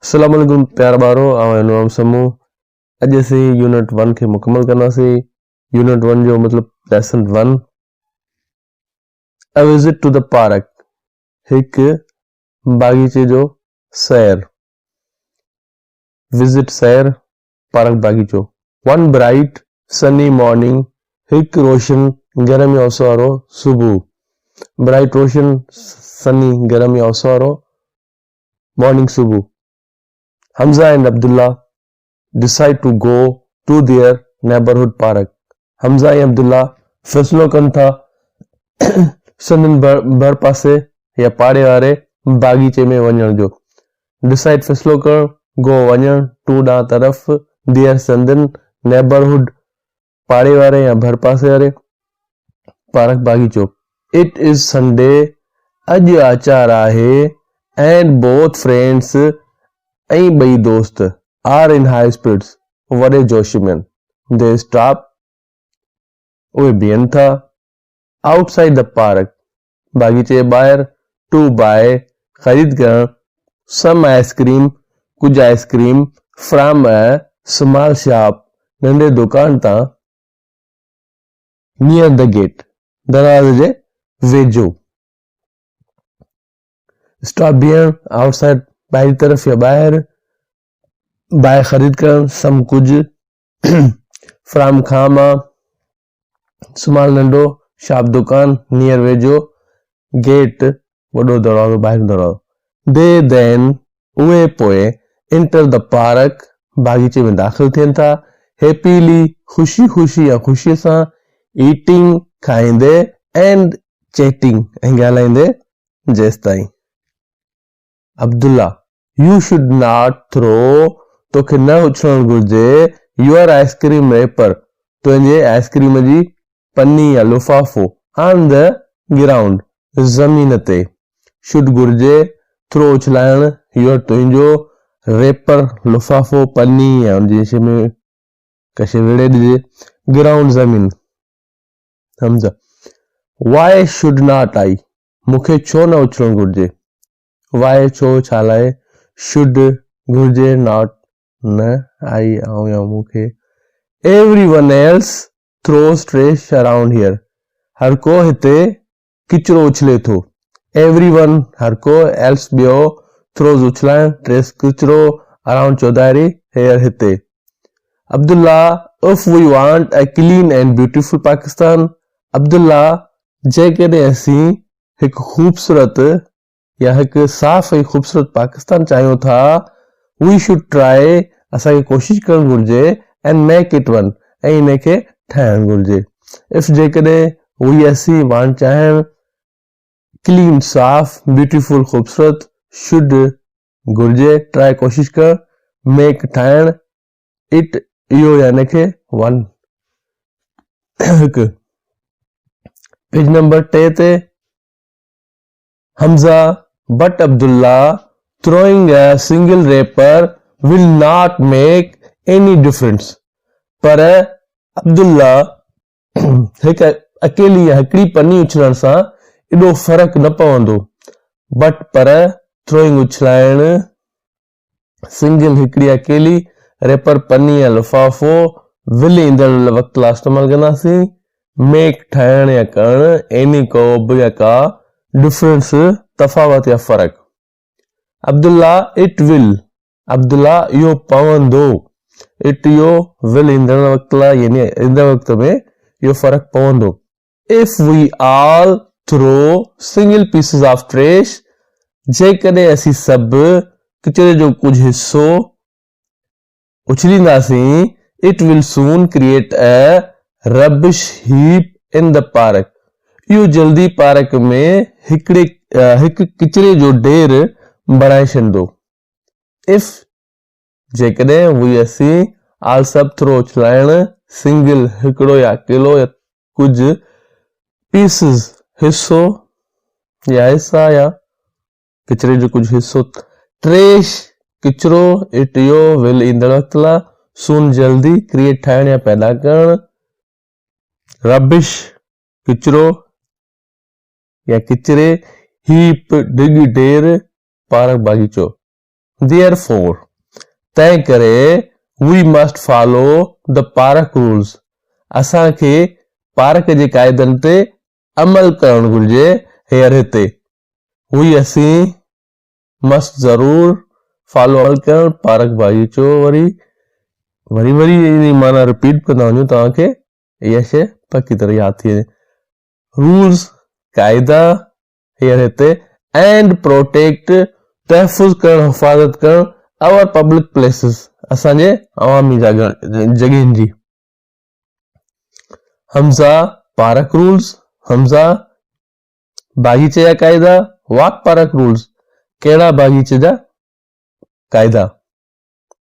अस्सलाम वालेकुम प्यार बारो आवाम समूह अज असी यूनिट 1 के मुकम्मल करना सी। यूनिट 1 जो मतलब lesson 1 a visit to the park एक बागीचे जो सैर विजिट सैर पार्क बागीचो। वन ब्राइट सनी मॉर्निंग एक रोशन गर्मी अवसरो सुबह ब्राइट रोशन सनी गर्मी अवसरो मॉर्निंग सुबह। Hamza and Abdullah decide to go to their neighborhood park. Hamza and Abdullah फैसलो कन था सनन बर पासे या पाड़े वारे बागीचे में वञण जो। डिसाइड फैसलो कर गो वञण टू डा तरफ देयर संदन नेबरहुड पाड़े वारे या भर पासे वारे पार्क बागीचो। इट इज संडे अज आचार आहे एंड बोथ फ्रेंड्स ऐं ॿई दोस्त आर इन हाई स्पिरिट्स वॾे जोश में। दे स्टॉप उहे बीहनि था आउटसाइड द पार्क बागीचे ॿाहिरि टू बाय ख़रीद करण सम आइसक्रीम कुछ ice cream from a small shop नंढे दुकान तां नियर द गेट दरवाजे जे वेझो। स्टॉप बीहण आउटसाइड बाहरी तरफ या बाहर बाय खरीद कर सम कुछ फ्राम खामा स्मॉल नंढो शॉप दुकान नियर वेझो गेट वडो दरवाजो बाहर दरवाजो। दे देन उहे पोए एंटर द पार्क बागीचे में दाखिल थियन था हैप्पीली खुशी खुशी या खुशी सां ईटिंग खाईंदे एंड चैटिंग ऐं ॻाल्हाईंदे जेसिताईं। Abdullah You should not throw तोखे न उछलण घुर्जे योर आइसक्रीम रेपर तुंहिंजे आइसक्रीम जी पन्नी या लिफाफो ऑन द ग्राउंड ज़मीन ते। शुड घुर्जे थ्रो उछलाइण योर तुंहिंजो रेपर लिफाफो पन्नी या उन जे में कशे विड़े ॾिजे ग्राउंड ज़मीन। समझा। Why should not I मूंखे छो न उछलण घुर्जे। Why छो छा लाइ should घुर्जे not न आई आऊं या मूंखे। Everyone else throws trash around here हर को हिते किचरो उछले थो। Everyone हर को else ॿियो throws उछलाइण trash किचरो around चौधारी here हिते। Abdullah if we want a clean and beautiful Pakistan Abdullah जेकॾहिं असीं हिकु खूबसूरत या एक साफ ऐं खूबसूरत पाकिस्तान चाहियूं था वी शुड ट्राई असांखे कोशिश करणु घुर्जे एंड मेक इट वन ऐं इनखे ठाहिणु घुर्जे। इफ जेकॾहिं वी असीं वान चाहियूं क्लीन साफ ब्यूटीफुल खूबसूरत शुड घुर्जे ट्राई कोशिश कर मेक ठाहिण इट इहो या इनखे वन। हिकु पेज नंबर 3 ते Hamza but Abdullah throwing a single wrapper will not make any difference पर अब्दुल्ला हिकु अकेली या हिकिड़ी पन्नी उछलण सां एॾो फर्क़ु न पवंदो बट पर थ्रोइंग उछलाइण सिंगल हिकिड़ी अकेली रेपर पन्नी या लिफाफो विल ईंदड़ वक़्तु लाइ इस्तेमालु कंदासीं मेक ठाहिण या करण एनी को बि या का डिफरेंस तफावत या फर्क। अब्दुल्ला इट विल अब्दुल्ला इहो पवंदो इट इहो विल ईंदड़ वक़्तु लाइ यानी ईंदड़ वक़्तु में इहो फर्क पवंदो। If we all throw single pieces of trash जेकॾहिं असीं सभु किचरे जो कुझु हिस्सो उछलींदासीं it will soon create a rubbish heap in the park इहो जल्दी पार्क में हिकु किचरे जो ढेर बणाए छॾंदो। इफ जेकॾहिं वी असीं आल सभु थ्रो उछलाइण सिंगल हिकिड़ो या अकेलो या कुझु पीसिस हिस्सो या हिस्सा या किचरे जो कुझु हिस्सो ट्रेश किचरो इट इहो विल ईंदड़ वक़्तु लाइ सून जल्दी क्रिएट ठाहिण या पैदा करण रबिश किचरो या किचरे हीप डिग ढेर पार्क बागीचो Therefore, तंहिं करे we must follow the park rules. असांखे पार्क जे क़ाइदनि ते अमल करणु घुर्जे. हेयर हिते we असीं must ज़रूर फॉलो अमल करणु. पार्क बागीचो वरी वरी वरी माना रिपीट कंदा वञूं तव्हांखे इहा शइ पकी तरह यादि थी वञे. रूल्स क़ाइदा हेयर हिते एंड प्रोटेक्ट तहफ़ुज़ करणु हिफ़ाज़त करणु आवर पब्लिक प्लेसिस असांजे अवामी जॻहियुनि जी. Hamza park rules. हमज़ा बागीचे जा क़ाइदा. वाक पार्क रूल्स कहिड़ा बागीचे जा क़ाइदा.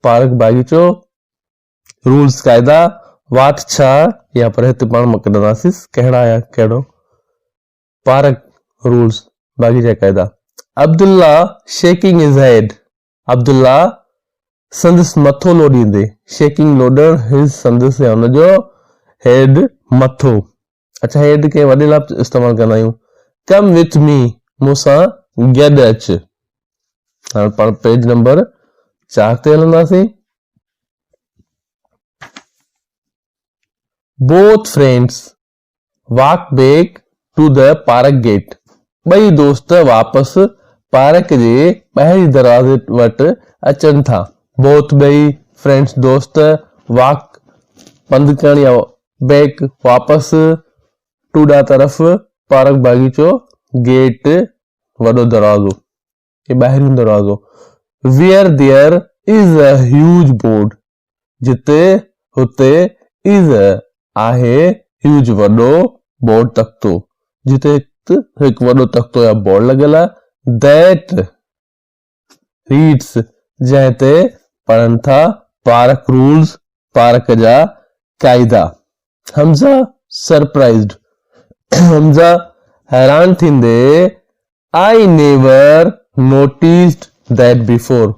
पार्क बागीचो रूल्स क़ाइदा. वाट छा या पर हिते पाण मां कढंदासीं कहिड़ा या कहिड़ो. पार्क रूल्स बागीचा क़ाइदा. अब्दुल्ला शेकिंग हिज हेड. अब्दुल्ला संदसि मथो लोॾींदे. शेकिंग लोॾण हिज संदसि या हुनजो हेड मथो. अच्छा हेड खे वॾे लाइ इस्तेमालु कंदा आहियूं. कम विथ मी मूंसां गॾु अच. हाणे पाण पेज नंबर 4 ते हलंदासीं. Both friends walk back to the park gate. ॿई दोस्त वापसि पार्क जे ॿाहिरीं दरवाज़े वटि अचनि था. बोथ ॿई फ्रेंड्स दोस्त वाक पंधु करण या बैक वापसि टू ॾा तरफ़ पार्क बागीचो गेट वॾो दरवाज़ो ये ॿाहिरियों दरवाज़ो. Where there is a huge board. जिते हुते is आहे ह्यूज वॾो बोर्ड तख्तो. जिते हिकु वॾो तख्तो या बोर्ड लॻियल आहे. दैट रीड्स जंहिं ते पढ़नि था पार्क रूल्स पार्क जा क़ाइदा. हमज़ा सरप्राइज्ड. हमज़ा हैरान थींदे I never noticed that before.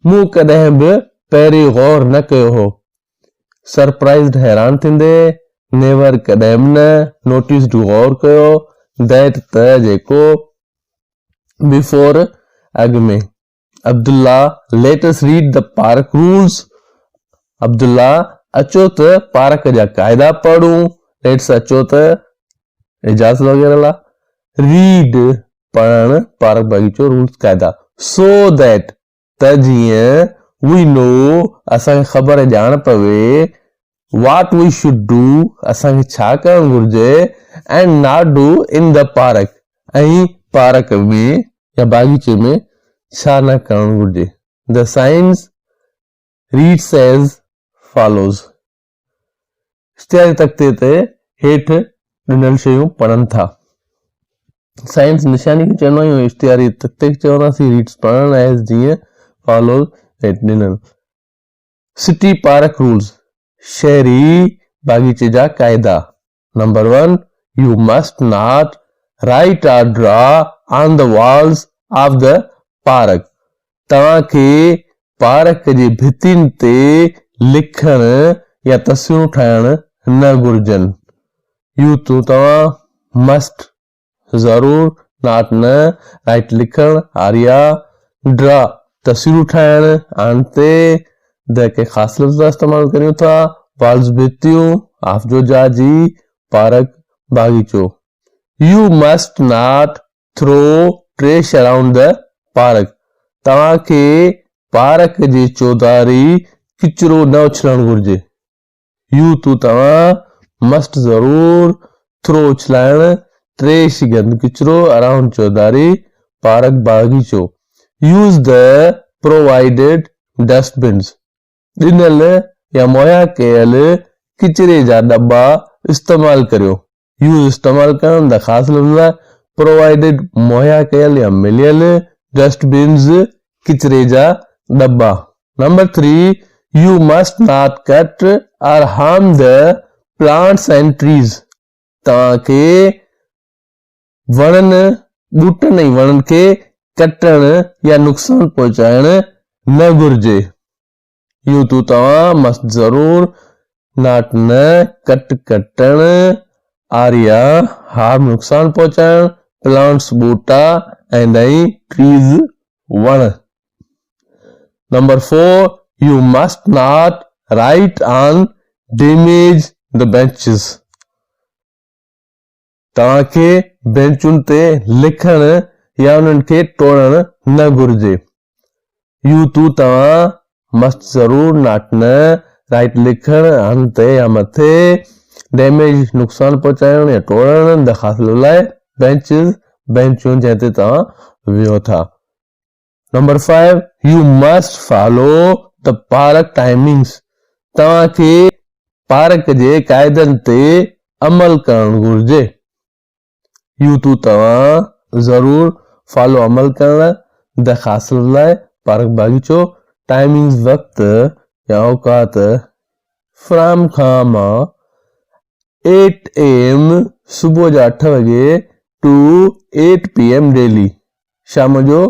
मूं कॾहिं बि पहिरीं गौर न कयो हो. सरप्राइज्ड हैरान थींदे. नेवर कॾहिं बि न. नोटिस्ड गौर कयो. दैट त जेको. बिफोर अॻु में. Abdullah let us read the park rules. Abdullah अचो त पार्क जा क़ाइदा पढ़ूं. लेट्स अचो त इजाज़त वग़ैरह ला. रीड पढ़ण पार्क बागीचो रूल्स क़ाइदा. सो दैट त जीअं वी नो असांखे ख़बर ॼाण पवे. what we should do असांखे छा करणु घुर्जे. and not do in the park ऐं पार्क में या बागीचे में छा न करणु घुर्जे. the signs reads as follows. इश्तिहारी तख्ते ते हेठि ॾिनल शयूं पढ़नि था. साइंस निशानी खे चवंदा आहियूं. इश्तिहारी तख्ते खे चवंदासीं. रीड्स पढ़ण एज़ जीअं फॉलोज़ हेठि ॾिनल. सिटी पार्क रूल्स शहरी बागीचे जा क़ाइदा. Number 1 you must not write or draw on the walls of the park. तव्हांखे पार्क जे भितियुनि ते लिखण या तस्वीरूं ठाहिण न घुर्जनि. यू तू तव्हां. मस्ट ज़रूर. नॉट न. राइट लिखण. आर्या ड्रॉ तस्वीरूं ठाहिण. आन ते द के ख़ासि लफ़्ज़ इस्तेमाल करियूं था. वॉल्स भितियूं. ऑफ जो जाजी पार्क बागीचो. You must not throw trash around the park. तव्हांखे पार्क जे चौधारी किचिरो न उछलणु घुर्जे. यू तू तव्हां. मस्ट ज़रूर. थ्रो उछलाइण. ट्रेश गंद किचिरो. अराउंड चौधारी पार्क बागीचो. Use the provided dustbins. ॾिनल या मुहैया कयल किचिरे जा दॿा इस्तेमाल करियो. यूज़ इस्तेमाल करण द ख़ासि लफ़्ज़ आहे. प्रोवाइडेड मुहैया कयल या मिलियल. डस्टबिन्स किचिरे जा दॿा. Number 3 you must not cut or harm the plants and trees. तव्हांखे वणनि ॿूटनि ऐं वणनि खे कटण या नुक़सान पहुचाइण न घुर्जे. यू तू तव्हां. मस्त ज़रूर. नॉट न. कट कटण. आर्या हार्म नुक़सान पहुचाइण. प्लांट्स ॿूटा ऐं ट्रीज वण. Number 4, you must not write on damage the benches. तव्हांखे बेंचुनि ते लिखण या उन्हनि खे तोड़ण न घुर्जे. यू तव्हां मस्ट ज़रूर नॉट न राइट लिखण हंध ते या मथे, डैमेज नुक़सान पहुचाइण या तोड़ण दरख़्वास्त लाइ बेंचेस बेंचुनि जंहिं ते तव्हां वियो था. Number 5, you must follow the park timings. तव्हांखे पार्क जे क़ाइदनि ते अमल करणु घुर्जे. यू तव्हां ज़रूर फॉलो अमल करण दरख़्वास्त लाइ पार्क बागीचो टाइमिंग्स वक्त या औकात फ्राम खां मां 8 AM सुबुह जा 8 वॻे टू 8 PM डेली शाम जो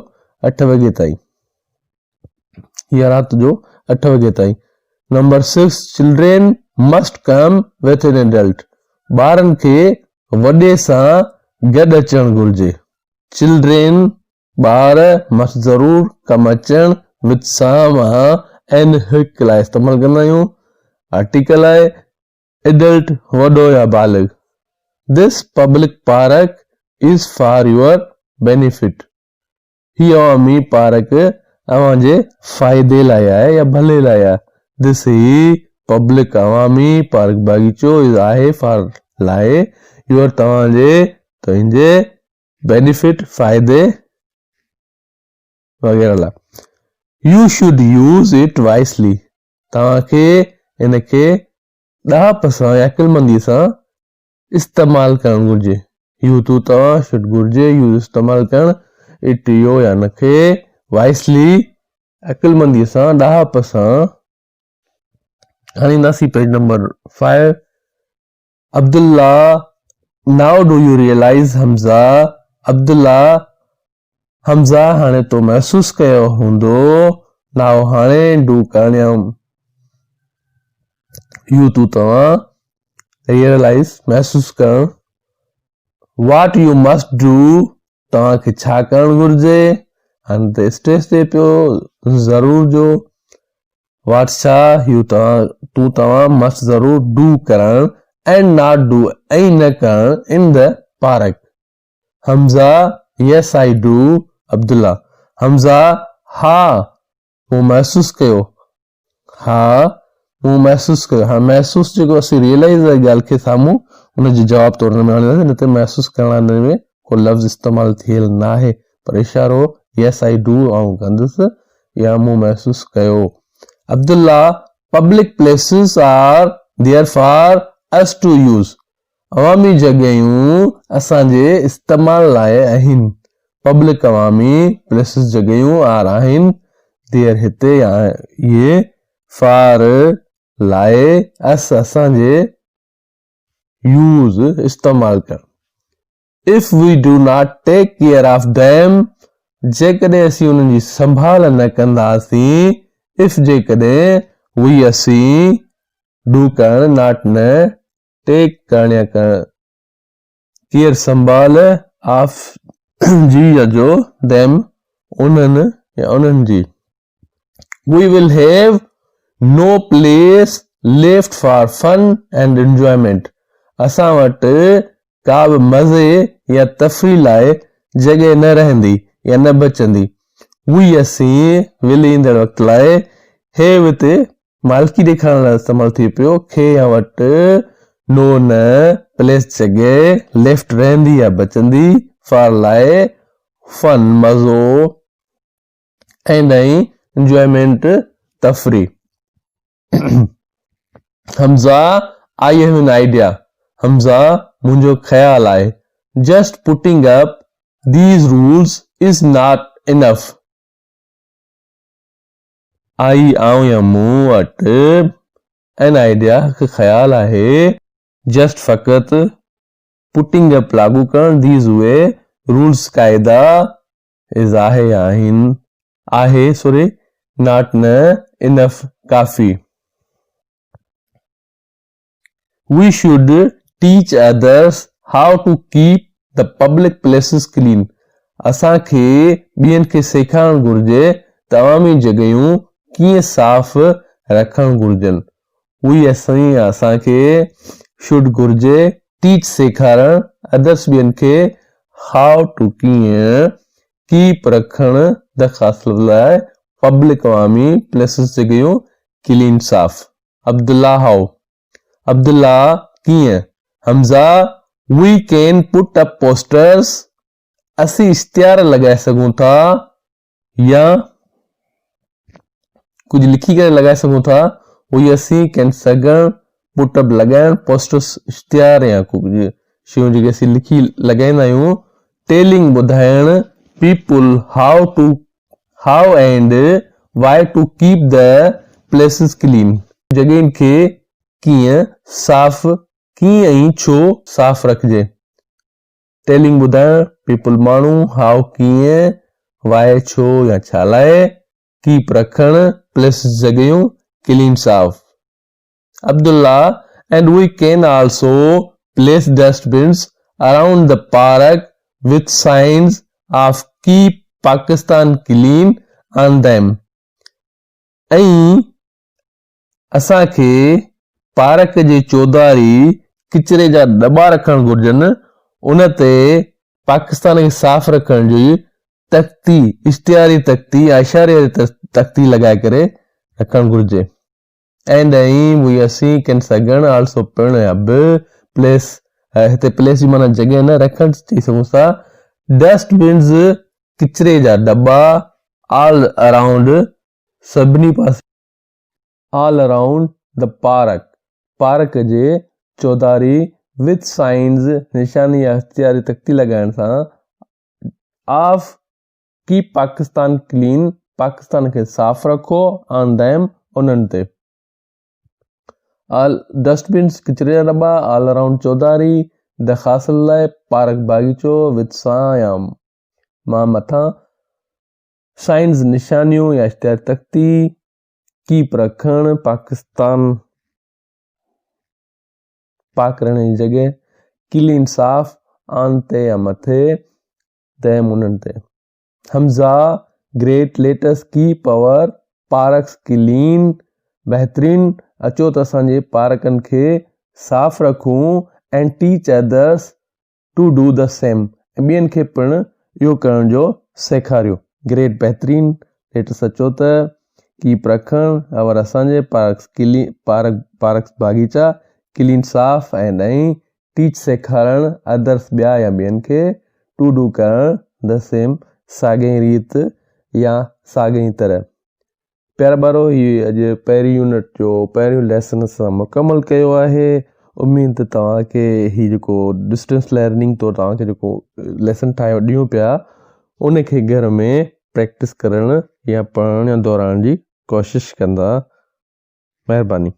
8 वॻे ताईं या रात जो 8 वॻे ताईं. Number 6, children must come with an adult. ॿारनि खे वॾे सां गॾु अचणु घुर्जे. चिल्ड्रेन ॿार मस्ट ज़रूर कम अचण विथ सां मां एन हिक लाइ इस्तेमालु कंदा आहियूं. आर्टिकल आहे एडल्ट वॾो या बालिग. This public park is for your benefit. हीअ अवामी पार्क अव्हांजे फ़ाइदे लाइ आहे या भले लाइ आहे. दिस ही पब्लिक अवामी पार्क बागीचो इज़ आहे फॉर लाइ योर तव्हांजे तुंहिंजे बेनिफिट फ़ाइदे वग़ैरह लाइ. U should use it wisely. तव्हांखे इनखे ॾाप सां या अक़लमंदी सां इस्तेमालु करणु घुर्जे. यू तव्हां शुड घुर्जे यूज़ इस्तेमालु करणु इट यो या इनखे वाइसली अक़लमंदी सां ॾाप सां. आणींदासीं page number 5. Abdullah, now do you realize Hamza. Abdullah Hamza हाणे तो महसूस कयो हूंदो. नाउ हाणे डू करणियम. यू तव्हां रियलाइज महसूस करण. what you must do तव्हांखे छा करणु घुर्जे. हाणे त स्टेज ते पियो ज़रूर जो what छा यू तव्हां मस्ट ज़रूर डू करण and not do ऐं न करण in the park. Hamza yes I do. Abdullah Hamza हा मूं महसूस कयो. हा मूं महसूस कयो. हाँ महसूस जेको असीं रियलाइज़ वारी ॻाल्हि खे साम्हूं उनजे जवाब तौर में आणींदासीं. न त महसूस करण में को लफ़्ज़ इस्तेमालु थियल न आहे पर इशारो yes I do आऊं कंदुसि या मूं महसूस कयो. Abdullah public places are there for us to use. अवामी जॻहियूं असांजे इस्तेमाल लाइ आहिनि. पब्लिक अवामी प्लेसेस जॻहियूं आर आहिनि देयर हिते या ये फॉर लाइ अस असांजे यूज़ इस्तेमालु कर. If we do not take care of them जेकॾहिं असीं उन्हनि जी संभाल न कंदासीं. इफ जेकॾहिं वी असीं डू करण नॉट न टेक करण या केयर संभाल ऑफ जी या जो देम उन्हनि या उन्हनि जी. We will have no place left for fun and enjoyment. असां वटि का बि मज़े या तफ़रीह लाइ जॻह न रहंदी या न बचंदी. वी असीं विल ईंदड़ वक़्त लाइ हैव हिते मालिकी ॾेखारण लाइ इस्तेमालु थी पियो. खे या वटि नो न प्लेस जॻह लेफ्ट रहंदी या बचंदी फॉर लाइ फन मज़ो ऐं नई एंजॉयमेंट तफ़रीह. Hamza I have an idea. Hamza मुंहिंजो ख़्याल आहे. Just putting up these rules is not enough. I आऊं या मूं वटि एन आइडिया ख़्याल आहे. जस्ट फ़क़ति पुटिंग अप लागू करण दीज उहे रूल्स क़ाइदा इज़ आहे या आहिनि आहे सॉरी नॉट न इनफ काफ़ी. We should teach others how to keep the public places clean. असांखे ॿियनि खे सेखारणु घुर्जे तमामी जॻहियूं कीअं साफ़ रखण घुर्जनि। उही असांखे शुड घुर्जे टीच सेखारण अदर्स ॿियनि खे हाउ टू कीअं कीप रखण द ख़ास लाइ पब्लिक अवामी प्लेसेस जॻहियूं क्लीन साफ़। अब्दुल्ला हाउ अब्दुल्ला कीअं। Hamza we can put up posters असीं इश्तिहार लॻाए सघूं था या कुछ लिखी करे लॻाए सघूं था। उही असीं कैन सघण पुट अप लॻाइण पोस्टर्स इश्तिहार या कुछ शयूं जेके असीं लिखी लॻाईंदा आहियूं। टेलिंग ॿुधाइण people how and why to keep the places clean जॻहियुनि खे कीअं साफ़ कीअं ऐं छो साफ़ रखिजे। टेलिंग ॿुधाइण पीपुल माण्हू हाउ कीअं वाई छो या छा लाइ कीप रखण प्लेसेस जॻहियूं क्लीन साफ़। Abdullah and we can also place dustbins around the park with signs of keep Pakistan clean on them। ऐं असांखे पार्क जे चौधारी किचरे जा दॿा रखण घुर्जनि। उन ते पाकिस्तान खे साफ़ रखण जी तख़्ती इश्तिहारी तख़्ती या इशारे तख़्ती लॻाए करे रखण घुर्जे। एंड ऐं असीं कैन सघण आल्सो पिण अब प्लेस हिते प्लेस जी माना जॻह न रखण चई सघूं था। डस्टबिन्स किचरे जा दॿा ऑल अराउंड सभिनी पासे ऑल अराउंड द पार्क जे चौधारी विथ साइंस निशानी या इश्तिहारी तख़्ती लॻाइण सां of keep Pakistan clean Pakistan खे साफ़ रखो ऑन देम उन्हनि ते। ऑल डस्टबिन्स किचरे जा दॿा ऑल अराउंड चौधारी द ख़ास लाइ पार्क बागीचो विथ या मां मथां साइंस निशानियूं या इश्तिहारी तख़्ती कीप रखण पाकिस्तान पाक रहण जी जॻह क्लीन साफ़ आन ते या मथे देम उन्हनि ते। Hamza great let's keep our parks clean बहितरीन अचो त असांजे पार्कनि खे साफ़ रखूं and teach others to do the same ॿियनि खे पिण इहो करण जो सेखारियो। ग्रेट बहितरीन लेटस अचो त कीप रखण अवर असांजे पार्क्स बागीचा क्लीन साफ़ ऐं टीच सेखारण अदर्स ॿिया या ॿियनि खे टू डू करण द सेम साॻई रीत या साॻई तरह। प्यारा ॿारो हीअ अॼु पहिरीं यूनिट जो पहिरियों लेसन असां मुकमल कयो आहे। उमेद तव्हांखे हीउ जेको डिस्टेंस लर्निंग तो तव्हांखे जेको लेसन ठाहे ॾियूं पिया उनखे घर में प्रैक्टिस करण या पढ़ण या दोहराइण जी कोशिशि कंदा। महिरबानी।